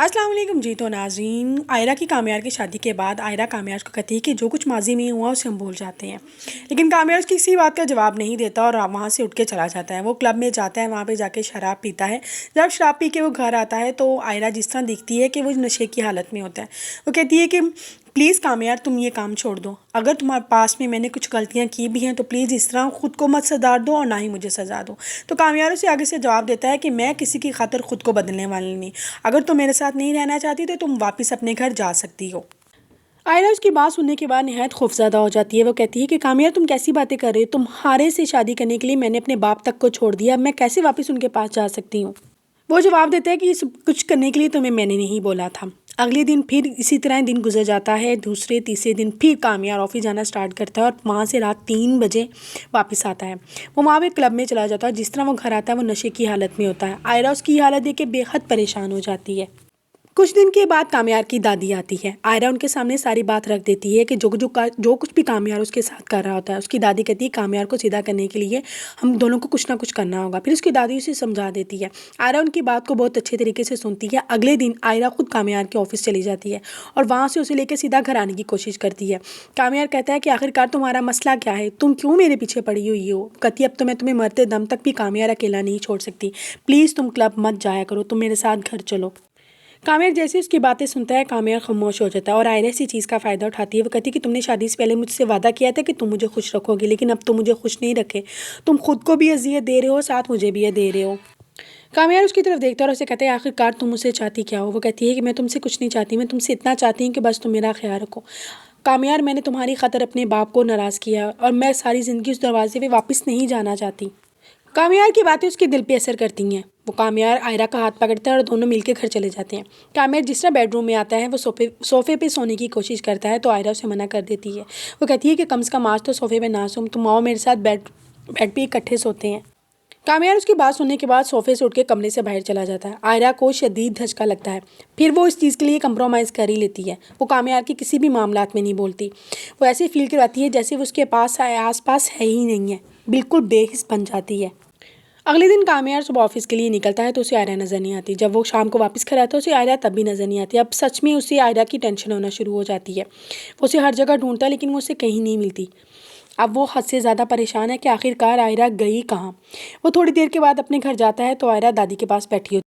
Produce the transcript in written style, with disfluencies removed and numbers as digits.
अस्सलाम वालेकुम जी। तो नाज़रीन, आयरा की कामयार की शादी के बाद आयरा कामयार को कहती है कि जो कुछ माजी में हुआ उसे हम भूल जाते हैं। लेकिन कामयार उसकी किसी बात का जवाब नहीं देता और वहाँ से उठ के चला जाता है। वो क्लब में जाता है, वहाँ पे जाके शराब पीता है। जब शराब पी के वो घर आता है तो आयरा जिस तरह दिखती है कि वो नशे की हालत में होता है। वो कहती है कि प्लीज़ कामयार, तुम ये काम छोड़ दो। अगर तुम्हारे पास में मैंने कुछ गलतियाँ की भी हैं तो प्लीज़ इस तरह ख़ुद को मत सजा दो और ना ही मुझे सज़ा दो। तो कामयार उसे आगे से जवाब देता है कि मैं किसी की खातिर ख़ुद को बदलने वाली नहीं। अगर तुम मेरे साथ नहीं रहना चाहती तो तुम वापस अपने घर जा सकती हो। आयरा उसकी बात सुनने के बाद निहायत खौफज़दा हो जाती है। वो कहती है कि कामयार, तुम कैसी बातें कर रही हो? तुम्हारे से शादी करने के लिए मैंने अपने बाप तक को छोड़ दिया, मैं कैसे वापस उनके पास जा सकती हूँ? वो जवाब देता है कि ये सब कुछ करने के लिए तुम्हें मैंने नहीं बोला था। अगले दिन फिर इसी तरह दिन गुजर जाता है। दूसरे तीसरे दिन फिर कामयार ऑफिस जाना स्टार्ट करता है और वहाँ से रात 3 बजे वापस आता है। वो वहाँ पे क्लब में चला जाता है। जिस तरह वो घर आता है वो नशे की हालत में होता है। आयरा उसकी हालत देख के बेहद परेशान हो जाती है। कुछ दिन के बाद कामयार की दादी आती है। आयरा उनके सामने सारी बात रख देती है कि जो कुछ भी कामयार उसके साथ कर रहा होता है। उसकी दादी कहती है कामयार को सीधा करने के लिए हम दोनों को कुछ ना कुछ करना होगा। फिर उसकी दादी उसे समझा देती है। आयरा उनकी बात को बहुत अच्छे तरीके से सुनती है। अगले दिन आयरा खुद कामयार के ऑफिस चली जाती है और वहाँ से उसे लेकर सीधा घर आने की कोशिश करती है। कामयार कहता है कि आखिरकार तुम्हारा मसला क्या है, तुम क्यों मेरे पीछे पड़ी हुई हो? कहती अब तो मैं तुम्हें मरते दम तक भी कामयार अकेला नहीं छोड़ सकती। प्लीज़ तुम क्लब मत जाया करो, तुम मेरे साथ घर चलो। कामयार जैसे उसकी बातें सुनता है, कामयार खामोश हो जाता है और आयरा इसी चीज़ का फ़ायदा उठाती है। वो कहती है कि तुमने शादी से पहले मुझसे वादा किया था कि तुम मुझे खुश रखोगे, लेकिन अब तुम मुझे खुश नहीं रखे। तुम खुद को भी अजियत दे रहे हो, साथ मुझे भी दे रहे हो। कामयार उसकी तरफ देखता है और उसे कहते हैं आखिरकार तुम मुझसे चाहती क्या हो? वो कहती है कि मैं तुमसे कुछ नहीं चाहती, मैं तुमसे इतना चाहती हूँ कि बस तुम मेरा ख्याल रखो। कामयार, मैंने तुम्हारी खातिर अपने बाप को नाराज़ किया और मैं सारी ज़िंदगी उस दरवाजे पे वापस नहीं जाना चाहती। कामयार की बातें उसके दिल पे असर करती हैं। वो कामयार आयरा का हाथ पकड़ता है और दोनों मिलकर घर चले जाते हैं। कामयार जिस तरह बेडरूम में आता है वो सोफ़े पे सोने की कोशिश करता है तो आयरा उसे मना कर देती है। वो कहती है कि कम से कम आज तो सोफ़े पे ना सो, तुम आओ मेरे साथ बेड पे इकट्ठे सोते हैं। कामयार उसकी बात सुनने के बाद सोफ़े से उठ के कमरे से बाहर चला जाता है। आयरा को शदीद धचका लगता है। फिर वो इस चीज़ के लिए कंप्रोमाइज़ कर ही लेती है। वो कामयार की किसी भी मामलात में नहीं बोलती। वो ऐसे फील करवाती है जैसे वो उसके आस पास है ही नहीं है, बिल्कुल बेहिस बन जाती है। अगले दिन कामयार सुबह ऑफिस के लिए निकलता है तो उसे आयरा नज़र नहीं आती। जब वो शाम को वापस घर आता है उसे आयरा तब भी नज़र नहीं आती। अब सच में उसे आयरा की टेंशन होना शुरू हो जाती है। वो उसे हर जगह ढूंढता है लेकिन वो उसे कहीं नहीं मिलती। अब वो हद से ज़्यादा परेशान है कि आखिरकार आयरा गई कहाँ। वो थोड़ी देर के बाद अपने घर जाता है तो आयरा दादी के पास बैठी होती है।